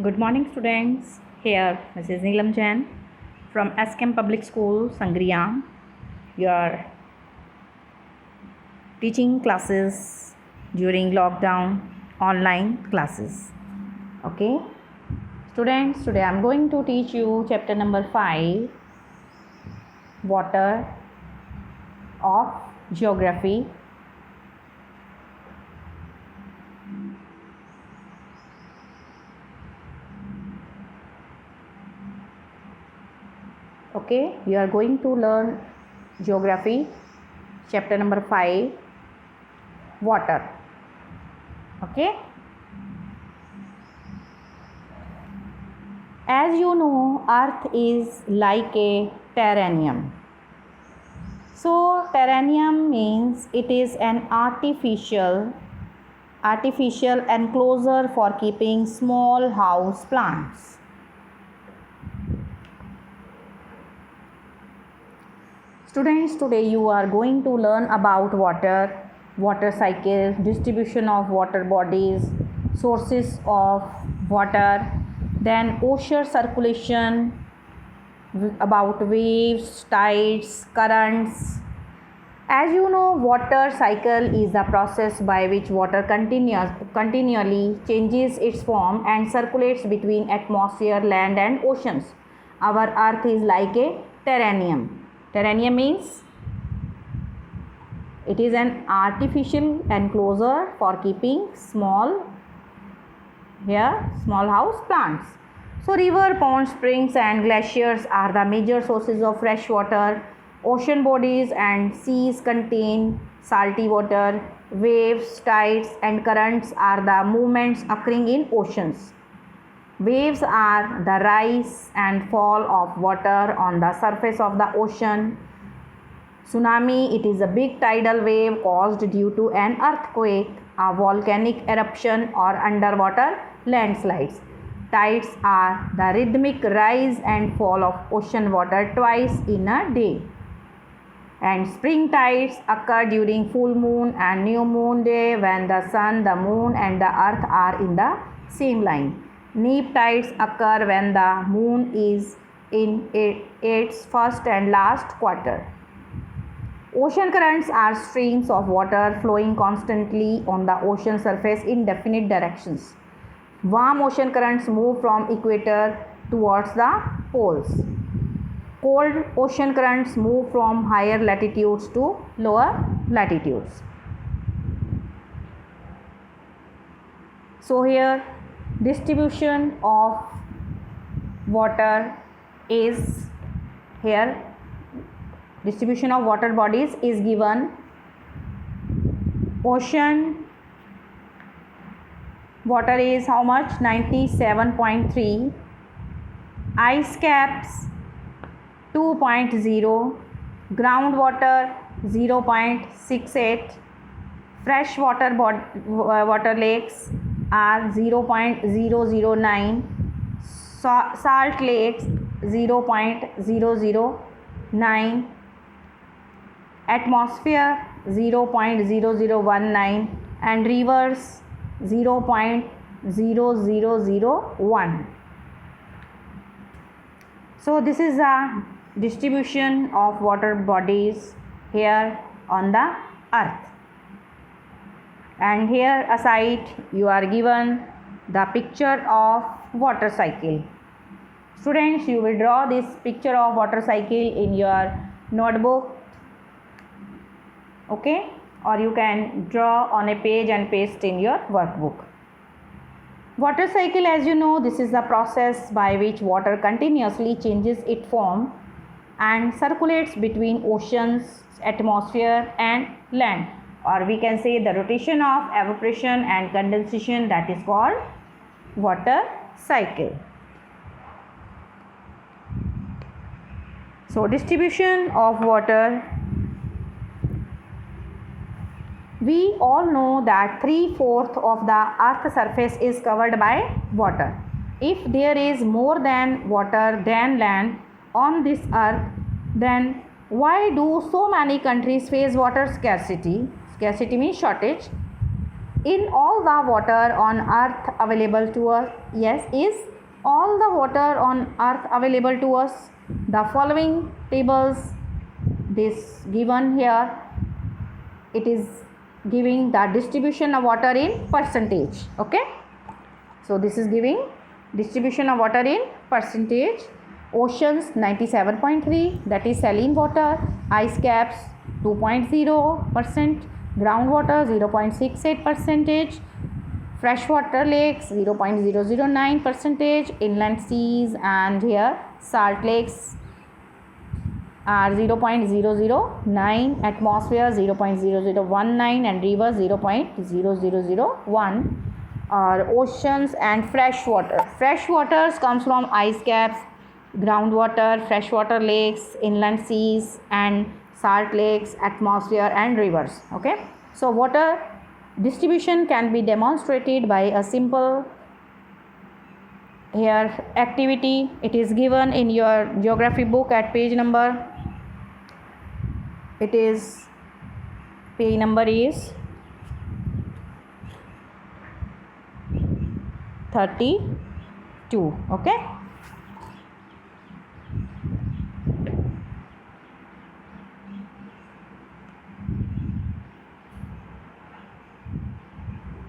Good morning, students. Here, Mrs. Neelam Jain from SKM Public School, Sangriam. Your teaching classes during lockdown, online classes. Okay, students. Today, I'm going to teach you chapter number 5, Water of Geography. Okay, we are going to learn geography, chapter number 5, water. Okay, as you know, earth is like a terrarium. So terrarium means it is an artificial enclosure for keeping small house plants. Students, today you are going to learn about water cycle, distribution of water bodies, sources of water, then ocean circulation, about waves, tides, currents. As you know, water cycle is the process by which water continually changes its form and circulates between atmosphere, land and oceans. Our earth is like a terrarium. Terrarium means it is an artificial enclosure for keeping small house plants. So river, ponds, springs and glaciers are the major sources of fresh water. Ocean bodies and seas contain salty water. Waves, tides and currents are the movements occurring in oceans. Waves are the rise and fall of water on the surface of the ocean. Tsunami, it is a big tidal wave caused due to an earthquake, a volcanic eruption or underwater landslides. Tides are the rhythmic rise and fall of ocean water twice in a day. And spring tides occur during full moon and new moon day when the sun, the moon and the earth are in the same line. Neap tides occur when the moon is in its first and last quarter. Ocean currents are streams of water flowing constantly on the ocean surface in definite directions. Warm ocean currents move from equator towards the poles. Cold ocean currents move from higher latitudes to lower latitudes. So here distribution of water is here. Distribution of water bodies is given. Ocean water is how much? 97.3. Ice caps 2.0. Groundwater 0.68. Freshwater water lakes are 0.009. Salt lakes 0.009. Atmosphere 0.0019 and rivers 0.0001. So this is a distribution of water bodies here on the earth. And here aside you are given the picture of water cycle. Students, you will draw this picture of water cycle in your notebook. Okay, or you can draw on a page and paste in your workbook. Water cycle, as you know, this is the process by which water continuously changes its form and circulates between oceans, atmosphere and land, or we can say the rotation of evaporation and condensation, that is called water cycle. So distribution of water. We all know that 3/4 of the earth's surface is covered by water. If there is more than water than land on this earth, then why do so many countries face water scarcity? Scarcity means shortage. in all the water on earth available to us? Yes, is all the water on earth available to us? The following tables, this given here, it is giving the distribution of water in percentage. Okay, so this is giving distribution of water in percentage. Oceans 97.3, that is saline water. Ice caps 2.0%, groundwater 0.68 percentage, freshwater lakes 0.009 percentage, inland seas and here salt lakes are 0.009, atmosphere 0.0019 and rivers 0.0001. Or oceans and freshwater. Freshwaters comes from ice caps, groundwater, freshwater lakes, inland seas and salt lakes, atmosphere and rivers. Okay, so water distribution can be demonstrated by a simple here activity. It is given in your geography book at page number, it is page number is 32. Okay,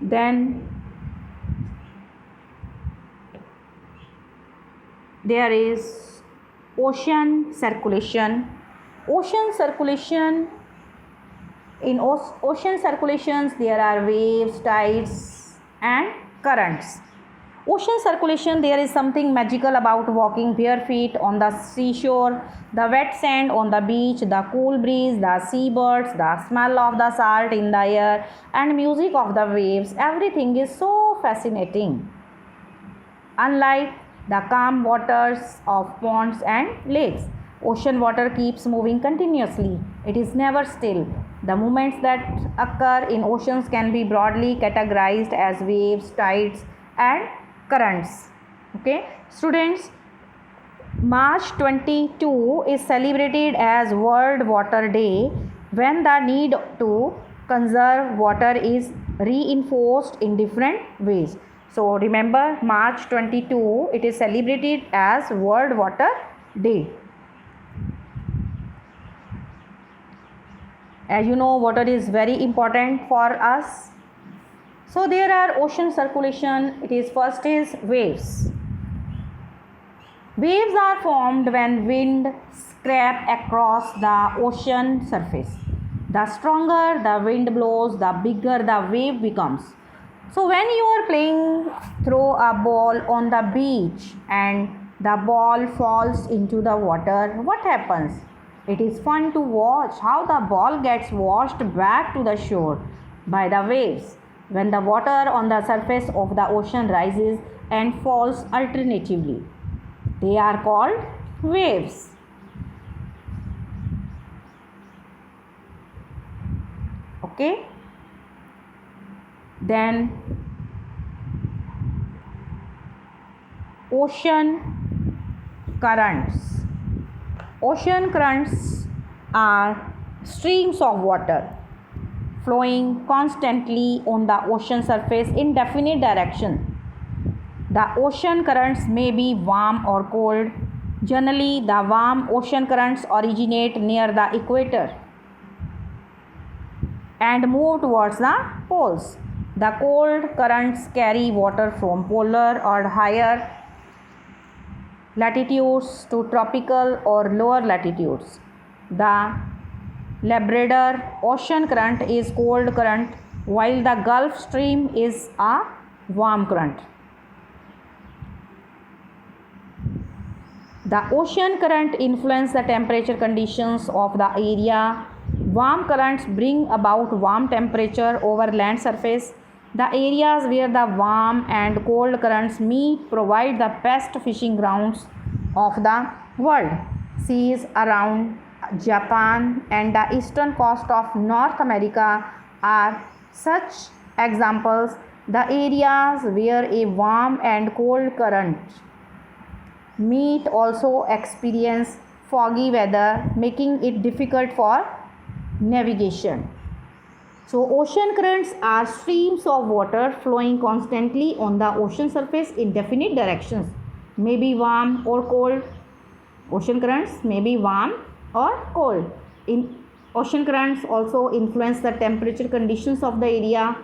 then there is ocean circulation. Ocean circulation, in ocean circulations there are waves, tides and currents. Ocean circulation, there is something magical about walking bare feet on the seashore, the wet sand on the beach, the cool breeze, the seabirds, the smell of the salt in the air and music of the waves. Everything is so fascinating. Unlike the calm waters of ponds and lakes, ocean water keeps moving continuously. It is never still. The movements that occur in oceans can be broadly categorized as waves, tides and currents. Okay, students, March 22 is celebrated as World Water Day, when the need to conserve water is reinforced in different ways. So remember, March 22 it is celebrated as World Water Day. As you know, water is very important for us. So there are ocean circulation. It is first is waves. Waves are formed when wind scrape across the ocean surface. The stronger the wind blows, the bigger the wave becomes. So when you are playing throw a ball on the beach and the ball falls into the water, what happens? It is fun to watch how the ball gets washed back to the shore by the waves when the water on the surface of the ocean rises and falls alternatively. They are called waves. Okay. Then ocean currents. Ocean currents are streams of water flowing constantly on the ocean surface in definite direction. The ocean currents may be warm or cold. Generally, the warm ocean currents originate near the equator and move towards the poles. The cold currents carry water from polar or higher latitudes to tropical or lower latitudes. The Labrador Ocean current is cold current, while the Gulf Stream is a warm current. The ocean current influence the temperature conditions of the area. Warm currents bring about warm temperature over land surface. The areas where the warm and cold currents meet provide the best fishing grounds of the world. Seas around Japan and the eastern coast of North America are such examples. The areas where a warm and cold current meet also experience foggy weather, making it difficult for navigation. So ocean currents are streams of water flowing constantly on the ocean surface in definite directions, may be warm or cold. Ocean currents may be warm or cold. Ocean currents also influence the temperature conditions of the area.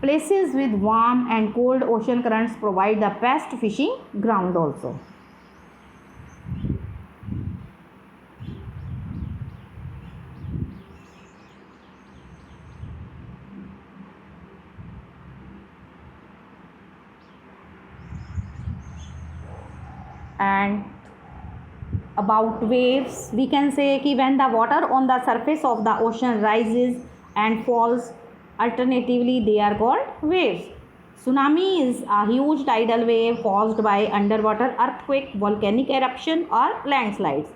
Places with warm and cold ocean currents provide the best fishing ground also. And about waves, we can say कि when the water on the surface of the ocean rises and falls, alternatively they are called waves. Tsunami is a huge tidal wave caused by underwater earthquake, volcanic eruption or landslides.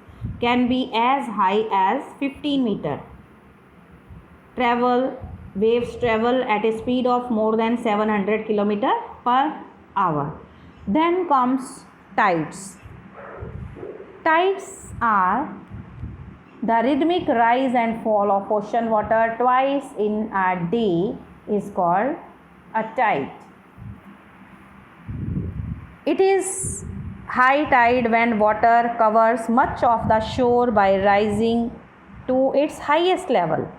Can be as high as 15 meter. Waves travel at a speed of more than 700 km per hour. Then comes tides. Tides are the rhythmic rise and fall of ocean water twice in a day is called a tide. It is high tide when water covers much of the shore by rising to its highest level.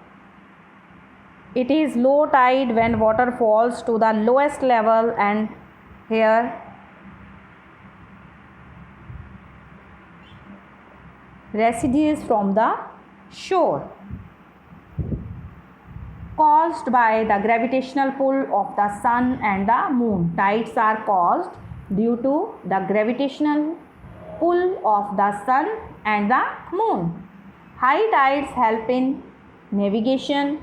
It is low tide when water falls to the lowest level, and here recedes from the shore. Caused by the gravitational pull of the sun and the moon. Tides are caused due to the gravitational pull of the sun and the moon. High tides help in navigation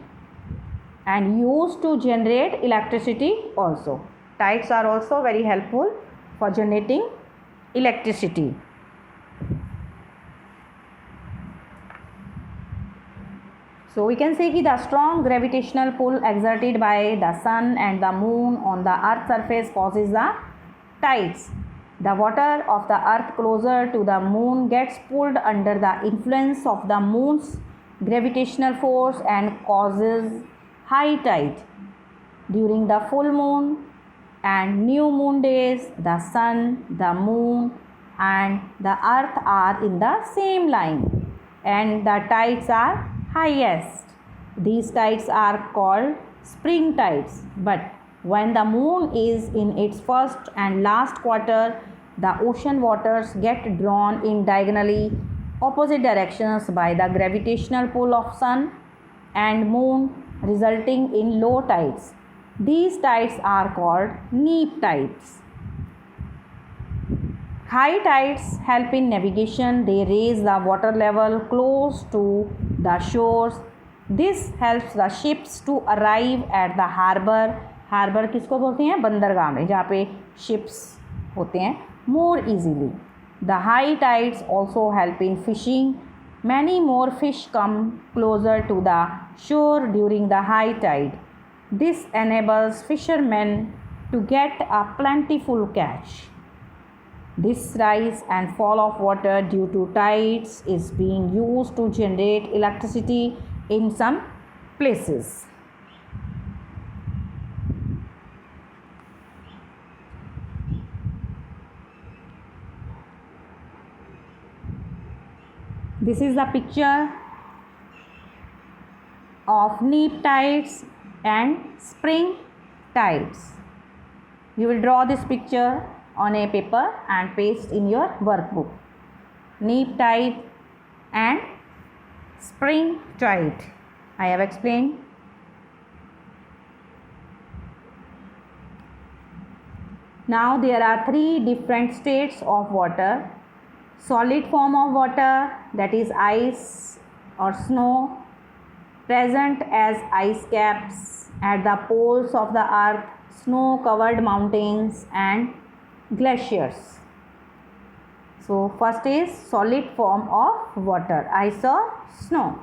and used to generate electricity also. Tides are also very helpful for generating electricity. So we can say that the strong gravitational pull exerted by the sun and the moon on the earth's surface causes the tides. The water of the earth closer to the moon gets pulled under the influence of the moon's gravitational force and causes high tide. During the full moon and new moon days, the sun, the moon and the earth are in the same line and the tides are highest. These tides are called spring tides. But when the moon is in its first and last quarter, the ocean waters get drawn in diagonally opposite directions by the gravitational pull of sun and moon, resulting in low tides. These tides are called neap tides. High tides help in navigation. They raise the water level close to the shores. This helps the ships to arrive at the harbor. Harbour किसको बोलते हैं? बंदरगाह में, जहाँ पे ships होते हैं, more easily. The high tides also help in fishing. Many more fish come closer to the shore during the high tide. This enables fishermen to get a plentiful catch. This rise and fall of water due to tides is being used to generate electricity in some places. This is the picture of neap tides and spring tides. You will draw this picture on a paper and paste in your workbook. Neap tide and spring tide. I have explained. Now there are three different states of water. Solid form of water, that is ice or snow, present as ice caps at the poles of the earth, snow covered mountains and glaciers. So first is solid form of water, ice or snow.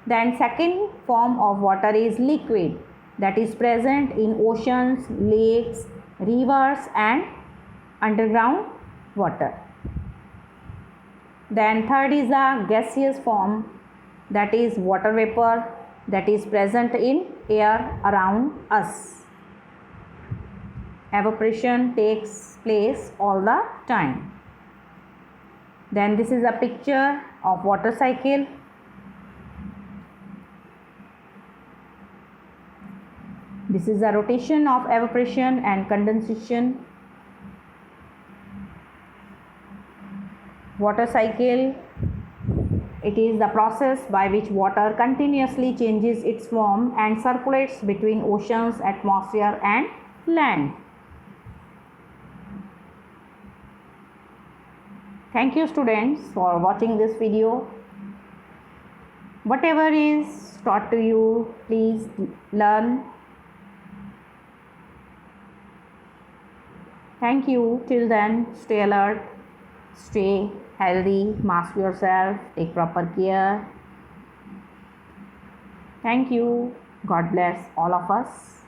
Then second form of water is liquid, that is present in oceans, lakes, rivers and underground water. Then third is a gaseous form, that is water vapor, that is present in air around us. Evaporation takes place all the time. Then this is a picture of water cycle. This is a rotation of evaporation and condensation. Water cycle, it is the process by which water continuously changes its form and circulates between oceans, atmosphere and land. Thank you students for watching this video. Whatever is taught to you, please learn. Thank you. Till then, stay alert, stay healthy, mask yourself, take proper care. Thank you. God bless all of us.